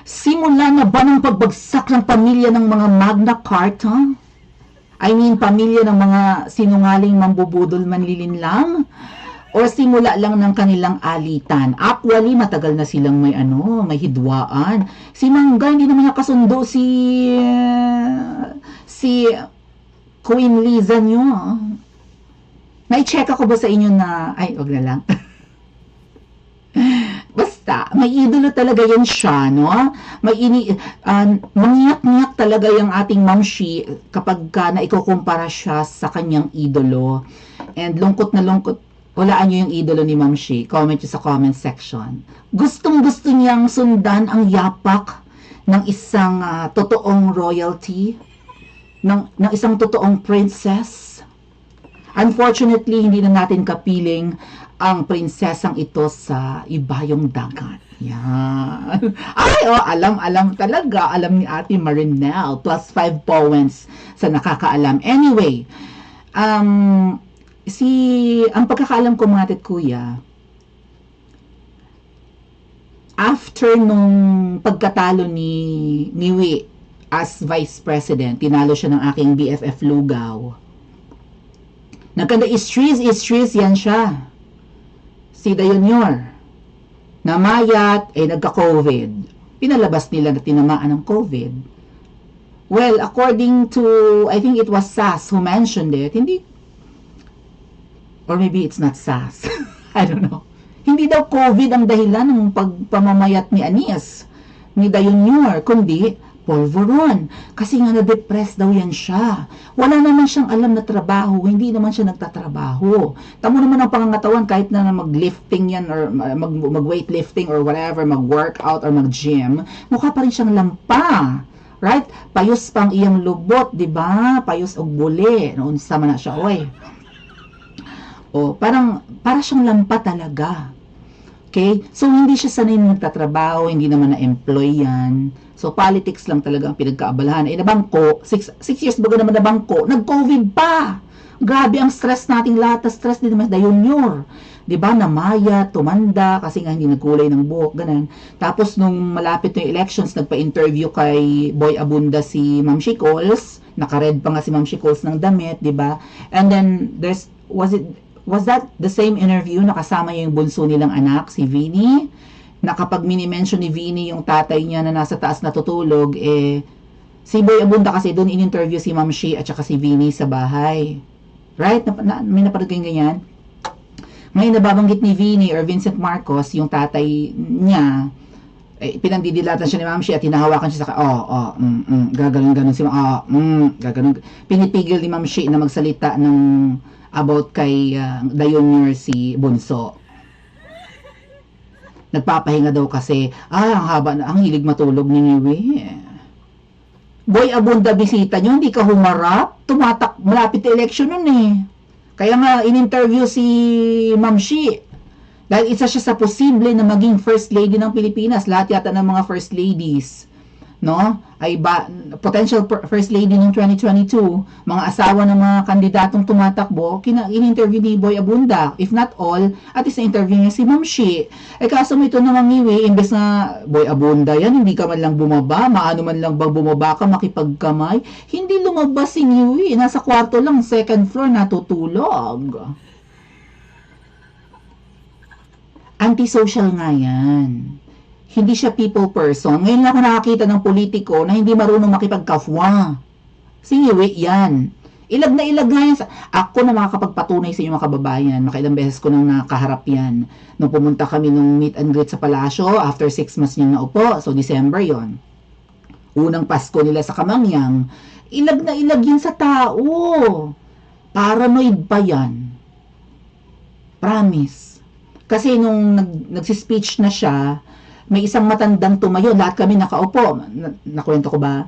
Simula na ba ng pagbagsak ng pamilya ng mga Magna Carta? I mean, pamilya ng mga sinungaling mambubudol manlilinlang? O simula lang ng kanilang alitan? Actually, matagal na silang may hidwaan. Si Mangga, hindi naman niya kasundo si Queen Liza nyo. Nai-check ako ba sa inyo na, ay, wag na lang. Basta, may idolo talaga yan siya, no? Mangiyak-ngiyak talaga yung ating mamshi kapag naikukumpara siya sa kanyang idolo. And lungkot na lungkot, walaan nyo yung idolo ni mamshi. Comment nyo sa comment section. Gustong-gusto niyang sundan ang yapak ng isang totoong royalty, ng isang totoong princess. Unfortunately, hindi na natin kapiling ang prinsesang ito sa ibayong dagat. Yan. Ay, alam talaga. Alam ni Ate Marinelle. Plus 5 points sa nakakaalam. Anyway, ang pagkakaalam ko mga tit kuya, after nung pagkatalo ni Wi as Vice President, tinalo siya ng aking BFF Lugaw. Nagkanda istris yan siya. Si Dayonior, namayat, nagka-COVID. Pinalabas nila na tinamaan ng COVID. Well, according to, I think it was SAS who mentioned it, hindi, or maybe it's not SAS. I don't know. Hindi daw COVID ang dahilan ng pagpamamayat ni Anis, ni Dayonior, kundi polvoron. Kasi nga na-depress daw yan siya. Wala naman siyang alam na trabaho. Hindi naman siya nagtatrabaho. Tamo naman ang pangangatawan kahit na mag-lifting yan or mag-weightlifting or whatever, mag-workout or mag-gym. Mukha pa rin siyang lampa. Right? Payos pang iyang lubot, di ba? Payos og buli. Noon sama na siya, oy. Para siyang lampa talaga. Okay? So, hindi siya sanay na nagtatrabaho, hindi naman na-employ yan. So, politics lang talaga ang pinagkaabalahan. Nabangko, 6 years bago naman nabangko, nag-COVID pa! Grabe ang stress nating lahat. Stress din naman, Dayonior. Diba, namaya, tumanda, kasi nga hindi nagkulay ng buhok, ganun. Tapos, nung malapit yung elections, nagpa-interview kay Boy Abunda si Ma'am Shikols. Naka-red pa nga si Ma'am Shikols ng damit, diba? And then, was that the same interview na kasama yung bunso nilang anak, si Vinny? Na kapag mini-mention ni Vinny yung tatay niya na nasa taas natutulog, si Boy Abunda kasi doon in-interview si Ma'am Shi at saka si Vinny sa bahay. Right? May napanood kayong ganyan? Ngayon nababanggit ni Vinny or Vincent Marcos, yung tatay niya, pinandidilatan siya ni Ma'am Shi at hinahawakan siya sa gaganon si gaganon. Pinipigil ni Ma'am Shi na magsalita ng about kay Dayonior si Bunso. Nagpapahinga daw kasi, ang hilig matulog ni Niwi. Boy Abunda, bisita nyo, hindi ka humarap, malapit na election nun Kaya nga, in-interview si Ma'am Shi. Dahil isa siya sa posible na maging First Lady ng Pilipinas. Lahat yata ng mga First Ladies, no? Ay potential First Lady ng 2022, mga asawa ng mga kandidatong tumatakbo, in-interview ni Boy Abunda. If not all, at least na-interview niya si Ma'am Shi. Kaso mo ito namang Iwi, imbes na Boy Abunda yan, hindi ka man lang bumaba, maano man lang bang bumaba ka, makipagkamay, hindi lumabas si Iwi, nasa kwarto lang, second floor, natutulog. Antisocial nga yan. Hindi siya people person. Ngayon lang ako nakakita ng politiko na hindi marunong makipagkafwa. Singiwi yan. Ilag na ilag nga yan. Ako na makakapagpatunay sa inyo mga kababayan. Makailang beses ko nang nakaharap yan. Nung pumunta kami nung meet and greet sa palasyo, after 6 months niyang naupo. So, December yon. Unang Pasko nila sa Kamangyang. Ilag na ilag yan sa tao. Paranoid pa yan. Promise. Kasi nung nagsispeech na siya, may isang matandang tumayo, lahat kami nakaupo. Nakwento ko ba?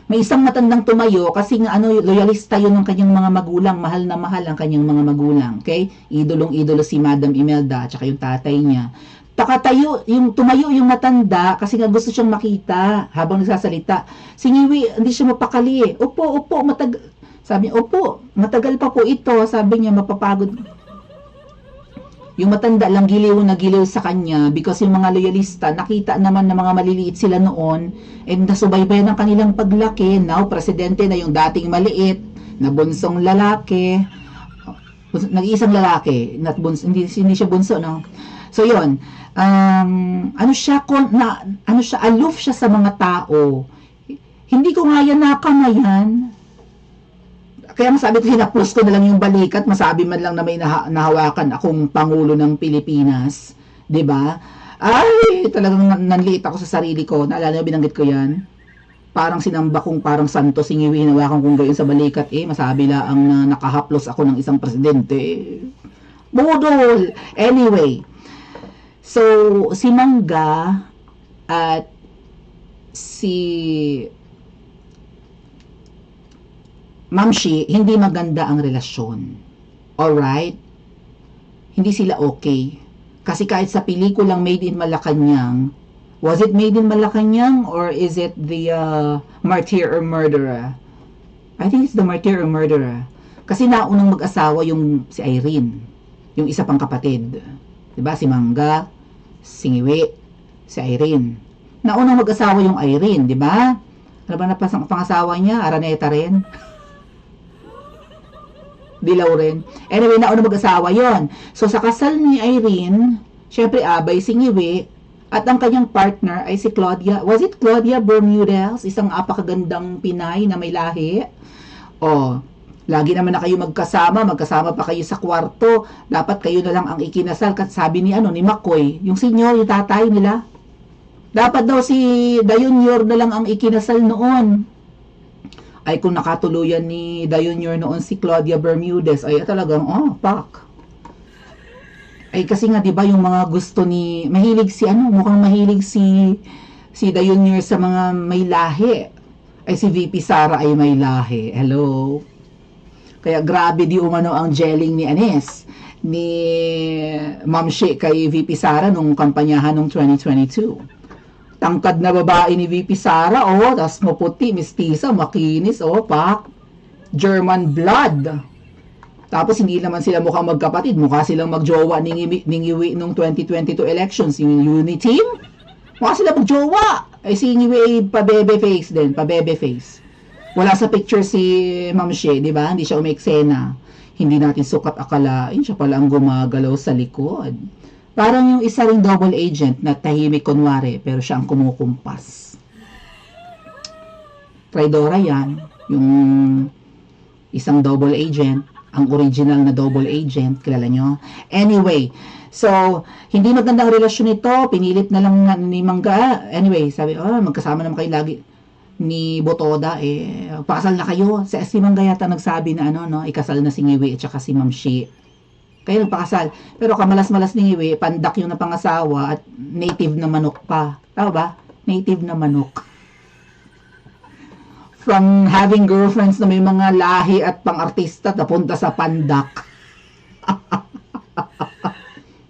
May isang matandang tumayo kasi nga loyalista yun ng kanyang mga magulang, mahal na mahal ang kanyang mga magulang. Okay? Idolong-idolo si Madam Imelda at saka yung tatay niya. Tumayo yung matanda kasi nga gusto siyang makita habang nagsasalita. Singiwi, hindi siya mapakali. Opo, sabi niya, opo, matagal pa po ito. Sabi niya, mapapagod. Yung matanda lang giliw na giliw sa kanya because yung mga loyalista, nakita naman na mga maliliit sila noon and nasubaybayan ng kanilang paglaki. Now, presidente na yung dating maliit, na bunsong lalaki, nag-iisang lalaki, not bunso, hindi siya bunso, no? So, yun. Ano siya, aloof siya sa mga tao. Hindi ko nga yan nakamayan. Kaya masabi ko, hinaplos ko na lang yung balikat, masabi man lang na may nahawakan akong Pangulo ng Pilipinas. 'Di ba? Ay, talagang nanliit ako sa sarili ko. Naalala niyo, binanggit ko yan. Parang sinamba kong parang santo, singiwi, hinawakan kong gayon sa balikat. Masabi lang na nakahaplos ako ng isang presidente. Budol! Anyway, so, si Mangga at si Ma'am Shi, hindi maganda ang relasyon. Alright? Hindi sila okay. Kasi kahit sa pelikulang Made in Malacanang, was it Made in Malacanang or is it the Martyr or Murderer? I think it's the Martyr or Murderer. Kasi naunang mag-asawa yung si Irene, yung isa pang kapatid. Diba? Si Mangga, si Ngiwi, si Irene. Naunang mag-asawa yung Irene, diba? Ano ba na pangasawa niya? Araneta rin? Dilaw rin. Anyway, nauna mag-asawa yon. So, sa kasal ni Irene, syempre abay si Ngiwi, at ang kanyang partner ay si Claudia. Was it Claudia Bermudez? Isang apakagandang Pinay na may lahi. Lagi naman na kayo magkasama pa kayo sa kwarto. Dapat kayo na lang ang ikinasal. Kasi sabi ni Makoy, yung senior, yung tatay nila. Dapat daw si Dayunior na lang ang ikinasal noon. Ay kung nakatuluyan ni Dayunior noon si Claudia Bermudez, ay talagang, pak. Ay kasi nga 'di ba yung mga gusto ni mukhang mahilig si Dayunior sa mga may lahi. Ay si VP Sara ay may lahi. Hello. Kaya grabe di umano ang gelling ni ni Ma'am Shi kay VP Sara nung kampanyahan nung 2022. Tangkad na babae ni VP Sara, tas maputi, mestiza, makinis, pak. German blood. Tapos hindi naman sila mukhang magkapatid, mukha silang magjowa ni Ngiwi nung 2022 elections, yung Unity Team. Mukha sila magjowa. Ay si Ngiwi ay pa-bebe face din, pa-bebe face. Wala sa picture si Ma'am Shi, di ba? Hindi siya umeksena. Hindi natin sukat akalain, siya pala ang gumagalaw sa likod. Parang yung isa ring double agent na tahimik kunwari, pero siya ang kumukumpas. Traidora yan, yung isang double agent, ang original na double agent, kilala nyo? Anyway, so, hindi magandang relasyon ito, pinilit na lang ni Mangga. Anyway, sabi, magkasama naman kayo lagi ni Botoda, pakasal na kayo. Si Mangga yata nagsabi na ikasal na si Ngiwi at saka si Ma'am Shi. Kayo nagpakasal. Pero kamalas-malas ni Ngiwi, pandak yung napangasawa at native na manok pa. Tama ba? Native na manok. From having girlfriends na may mga lahi at pang-artista, napunta sa pandak.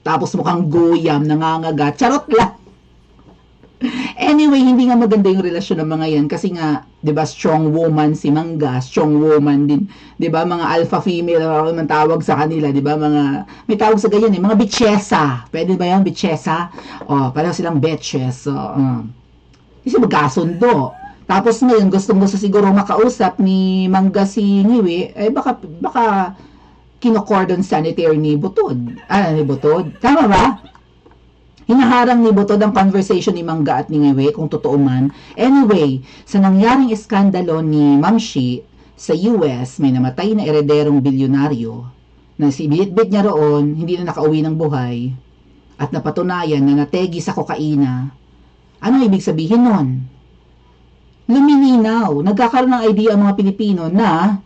Tapos mukhang guyam, nangangagat. Charot lang. Anyway, hindi nga maganda yung relasyon ng mga yan kasi nga, 'di ba, strong woman si Mangga, strong woman din, 'di ba, mga alpha female man tawag sa kanila, 'di ba, mga may tawag sa ganyan mga bitchesa. Pwede ba 'yan, bitchesa? Pareho silang bitches. Hindi magkasundo. Tapos ngayon, gustong-gusto siguro makausap ni Mangga si Ngiwi, baka kinocordon sanitary ni Butod. Ni Butod. Tama ba? Hinaharang ni Butod ang conversation ni Mangga at ni Ngiwi kung totoo man. Anyway, sa nangyaring iskandalo ni Ma'am Shi sa US, may namatay na erederong bilyonaryo na si bit-bit niya roon, hindi na nakauwi ng buhay at napatunayan na nategi sa kokaina. Ano ibig sabihin nun? Lumilinaw, nagkakaroon ng idea ang mga Pilipino na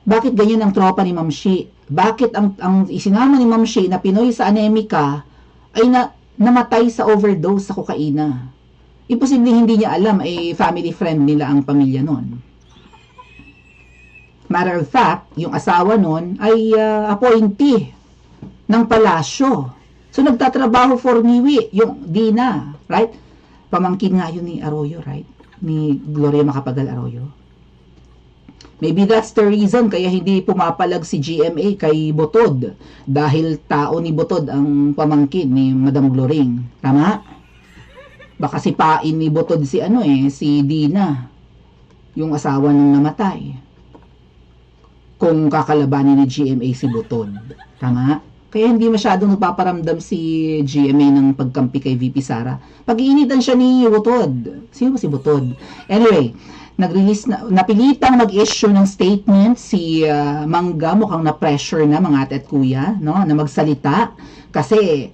bakit ganyan ang tropa ni Ma'am Shi? Bakit ang isinama ni Ma'am Shi na Pinoy sa anemika ay namatay sa overdose sa kokaina? Imposible hindi niya alam, family friend nila ang pamilya nun. Matter of fact, yung asawa nun ay appointee ng palasyo. So nagtatrabaho for Ngiwi, yung Dina, right? Pamangkin nga yun ni Arroyo, right? Ni Gloria Macapagal Arroyo. Maybe that's the reason kaya hindi pumapalag si GMA kay Butod. Dahil tao ni Butod ang pamangkin ni Madam Gloring. Tama? Baka sipain ni Butod si si Dina. Yung asawa ng namatay. Kung kakalabanin ni GMA si Butod. Tama? Kaya hindi masyadong nagpaparamdam si GMA ng pagkampi kay VP Sara. Pag-iinitan siya ni Butod. Sino ba si Butod? Anyway, napilitang mag-issue ng statement si Mangga, mukhang na-pressure na mga ate at kuya, no, na magsalita kasi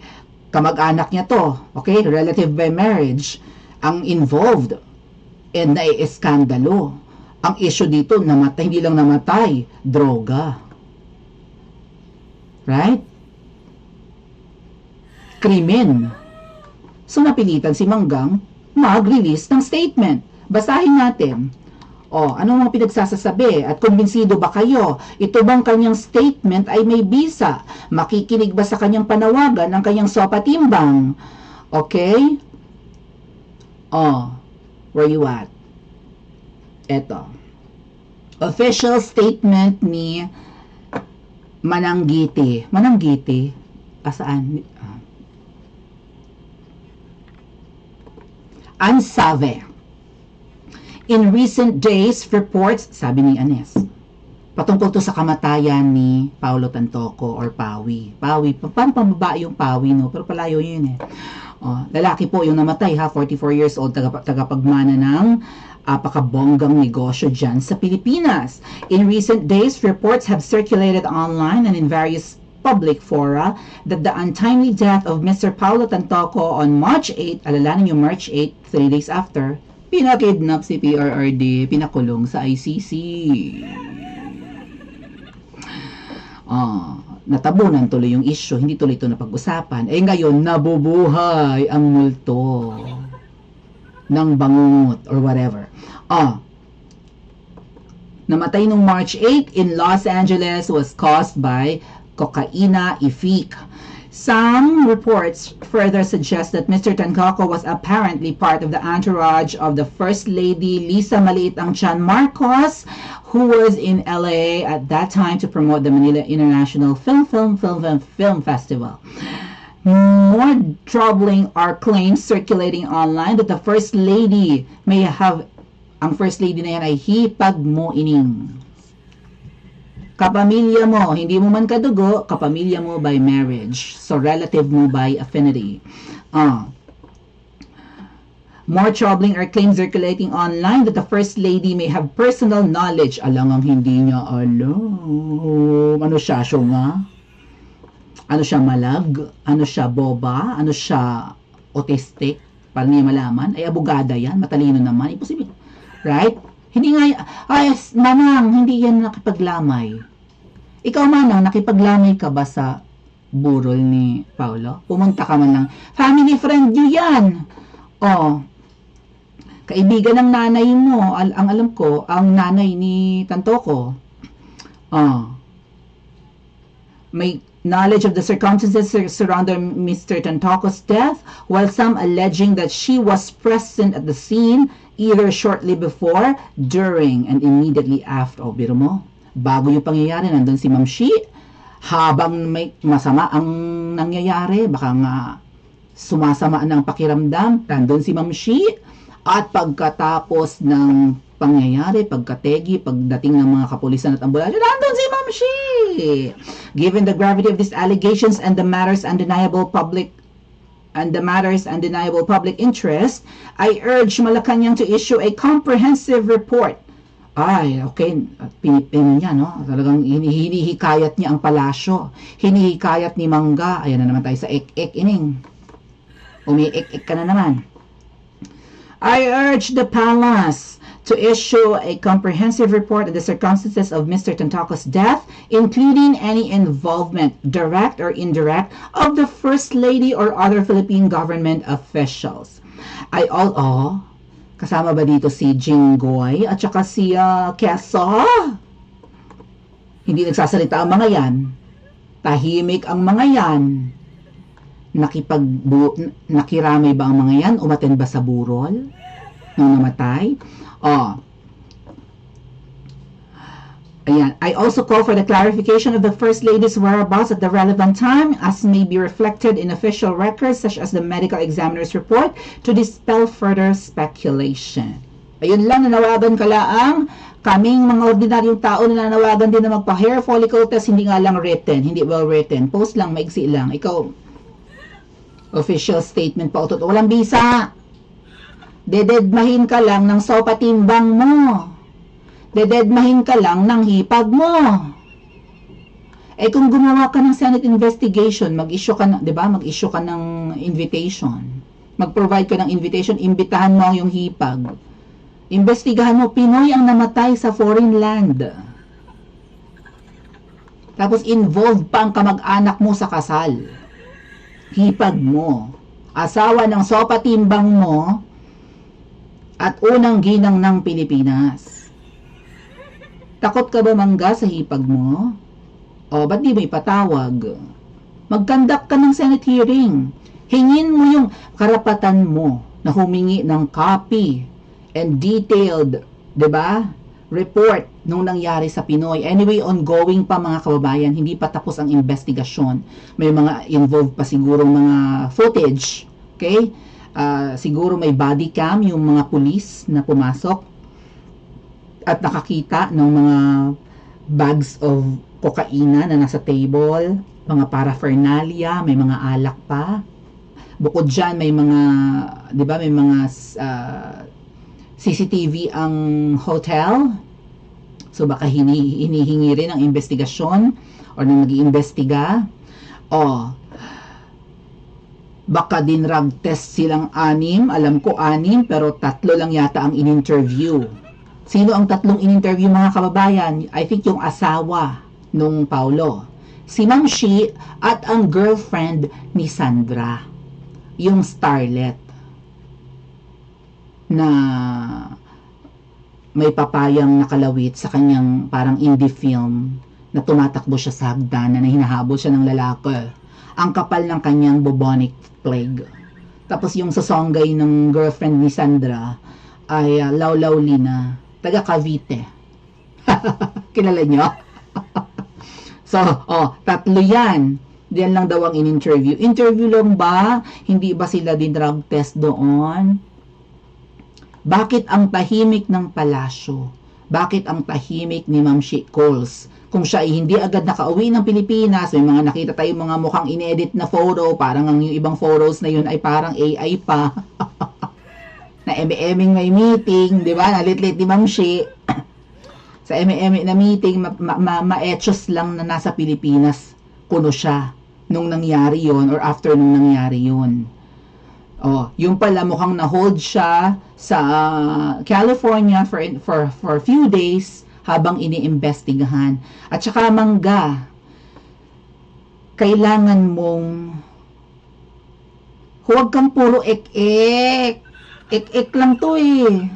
kamag-anak niya to, okay, relative by marriage, ang involved and naieskandalo. Ang issue dito, namatay, hindi lang namatay, droga. Right? Krimen. So napilitan si Manggang mag-release ng statement. Basahin natin. Ano mga pinagsasasabi? At kumbinsido ba kayo? Ito bang kanyang statement ay may bisa? Makikinig ba sa kanyang panawagan ang kanyang sopa timbang? Okay? Where you at? Eto. Official statement ni Mananggiti. Mananggiti? Saan? Ansave. In recent days, reports, sabi ni Anes, patungkol to sa kamatayan ni Paulo Tantoco or Pawi. Pawi, paano pambabae yung Pawi, no? Pero palayo yun eh. Lalaki po yung namatay, 44 years old, tagapagmana ng apakabonggang negosyo dyan sa Pilipinas. In recent days, reports have circulated online and in various public fora that the untimely death of Mr. Paulo Tantoco on March 8, alalanin yung March 8, 3 days after, pinakidnap si PRRD, pinakulong sa ICC. Natabunan tuloy yung issue, hindi tuloy ito napag-usapan. Ngayon, nabubuhay ang multo ng bangungot or whatever. Namatay nung March 8 in Los Angeles was caused by cocaina effic. Some reports further suggest that Mr. Tantoco was apparently part of the entourage of the First Lady Lisa Maliit ang Chan Marcos, who was in LA at that time to promote the Manila International Film Festival. More troubling are claims circulating online that the First Lady may have, ang First Lady na yan ay hipag mo ining. Kapamilya mo, hindi mo man kadugo, kapamilya mo by marriage. So, relative mo by affinity. More troubling are claims circulating online that the First Lady may have personal knowledge. Alang ang hindi niya alam. Ano siya, syunga? Ano siya, malag? Ano siya, boba? Ano siya, autistic? Para niya malaman. Ay, abogada yan. Matalino naman. Imposible. Right? Hindi nga, Manang, hindi yan nakipaglamay. Ikaw, Manang, nakipaglamay ka ba sa burol ni Paulo? Pumunta ka man lang. Family friend nyo yan. Kaibigan ng nanay mo. Ang alam ko, ang nanay ni Tantoco. May knowledge of the circumstances surrounding Mr. Tantoco's death, while some alleging that she was present at the scene either shortly before, during, and immediately after. Biro mo, bago yung pangyayari, nandun si Ma'am Shi, habang may masama ang nangyayari, baka nga sumasama ng pakiramdam, nandun si Ma'am Shi, at pagkatapos ng pangyayari, pagkategi, pagdating ng mga kapulisan at ambulansya, nandun si Ma'am Shi! Given the gravity of these allegations and the matters undeniable public interest, I urge Malacanang to issue a comprehensive report. Okay. Pinipino niya, no? Talagang hinihikayat niya ang palasyo. Hinihikayat ni Mangga. Ayan na naman tayo sa ek-ek ining. Umi-ek-ek ka na naman. I urge the palace to issue a comprehensive report on the circumstances of Mr. Tantoco's death, including any involvement, direct or indirect, of the First Lady or other Philippine government officials. Kasama ba dito si Jinggoy at saka si Quezon? Hindi nagsasalita ang mga yan. Tahimik ang mga yan. Nakiramay ba ang mga yan? Umaten ba sa burol nung namatay? Ayan. I also call for the clarification of the First Lady's whereabouts at the relevant time as may be reflected in official records such as the medical examiner's report to dispel further speculation. Ayun lang, nanawagan ka laang. Kaming mga ordinaryong tao na nanawagan din na magpa-hair follicle test, hindi nga lang written, hindi well written. Post lang, maigsi lang. Ikaw, official statement pa utot. Walang bisa. Dededmahin ka lang ng sopa timbang mo. Dededmahin ka lang ng hipag mo. Eh kung gumawa ka ng Senate investigation, mag-issue ka ng, 'di ba? Mag-issue ka ng invitation. Mag-provide ka ng invitation, imbitahan mo ang yung hipag. Investigahan mo, Pinoy ang namatay sa foreign land. Tapos involved pa ang kamag-anak mo sa kasal. Hipag mo. Asawa ng sopa timbang mo at unang ginang ng Pilipinas. Takot ka ba mangga sa hipag mo? O, ba't di mo ipatawag? Mag-conduct ka ng Senate hearing. Hingin mo yung karapatan mo na humingi ng copy and detailed, 'di ba? Report nung nangyari sa Pinoy. Anyway, ongoing pa mga kababayan, hindi pa tapos ang investigasyon. May mga involved pa siguro mga footage, okay? Siguro may body cam yung mga pulis na pumasok at nakakita ng mga bags of kokaina na nasa table, mga paraphernalia, may mga alak pa. Bukod dyan, may mga, di ba, may mga CCTV ang hotel. So, baka hinihingi rin ang investigasyon or nang nag-iimbestiga. O, baka din drug test silang 6. Alam ko 6, pero 3 lang yata ang in-interview. Sino ang 3 in-interview mga kababayan? I think yung asawa nung Paulo. Si Ma'am Shi at ang girlfriend ni Sandra. Yung starlet. Na may papayang nakalawit sa kanyang parang indie film na tumatakbo siya sa hagdanan na hinahabol siya ng lalaki. Ang kapal ng kanyang bubonic plague. Tapos yung sasonggay ng girlfriend ni Sandra ay Laulaw Lina. Taga Cavite. Kilala nyo? So, 3 yan. Diyan lang daw ang in-interview. Interview lang ba? Hindi ba sila din drug test doon? Bakit ang tahimik ng palasyo? Bakit ang tahimik ni Ma'am Shi Coles? Kung siya ay hindi agad nakauwi ng Pilipinas, may mga nakita tayong mga mukhang inedit na photo, parang ang yung ibang photos na yun ay parang AI pa. Na eme-eming may meeting, di ba? Nalit-lit ni Ma'am Shi. Sa eme-eme na meeting, ma-etchos lang na nasa Pilipinas kuno siya nung nangyari yon or after nung nangyari yon. Yung pala mukhang na-hold siya sa California for a few days habang iniimbestigahan. At saka mangga, kailangan mong huwag kang puro ek-ek. Ek-ek lang to eh.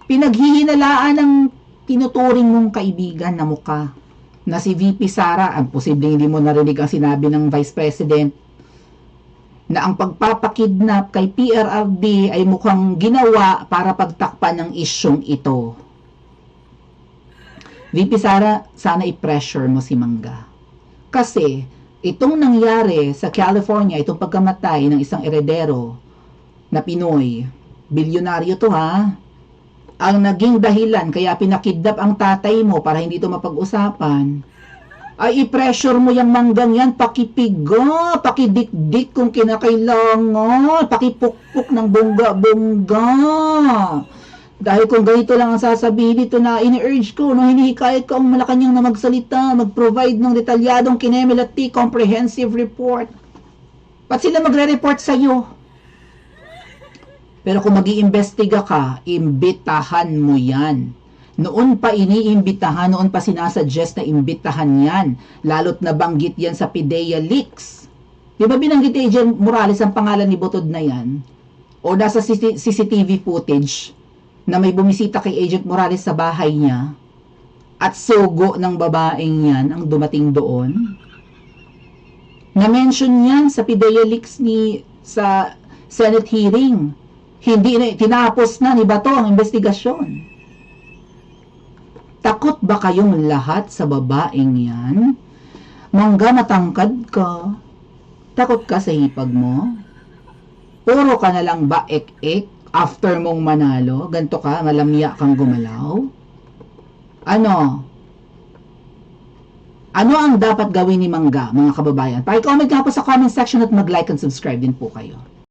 Pinaghihinalaan ng tinuturing mong kaibigan na mukha na si VP Sara. Ang posibleng hindi mo narinig ang sinabi ng Vice President na ang pagpapakidnap kay PRRD ay mukhang ginawa para pagtakpan ng isyong ito. VP Sara, sana i-pressure mo si Mangga. Kasi itong nangyari sa California, itong pagkamatay ng isang eredero na Pinoy, bilyonaryo to ha, ang naging dahilan kaya pinakidnap ang tatay mo para hindi to mapag-usapan, ay i-pressure mo yung Manggang yan, pakipiga, pakidikdik kung kinakailangan, pakipukpuk ng bongga-bongga. Dahil kung ganito lang ang sasabihin dito na ini-urge ko, no, hinihikayat ko ang Malacanang na magsalita, mag-provide ng detalyadong kinemilati comprehensive report. Ba't sila magre-report sa'yo? Pero kung mag-iimbestiga ka, imbitahan mo yan. Noon pa iniimbitahan, noon pa sinasuggest na imbitahan yan. Lalo't nabanggit yan sa PIDEA leaks. Di ba binanggit ni Agent Morales ang pangalan ni Butod na yan? O nasa CCTV footage na may bumisita kay Agent Morales sa bahay niya at sugo ng babaeng yan ang dumating doon? Na-mention yan sa PIDEA leaks sa Senate hearing. Hindi na, tinapos na ni Bato ang investigasyon. Takot ba kayong lahat sa babaeng yan? Mangga, matangkad ka. Takot ka sa hipag mo? Puro ka na lang ba ek-ek after mong manalo? Ganto ka, malamya kang gumalaw? Ano? Ano ang dapat gawin ni Mangga, mga kababayan? Paki-comment nga po sa comment section at mag-like and subscribe din po kayo.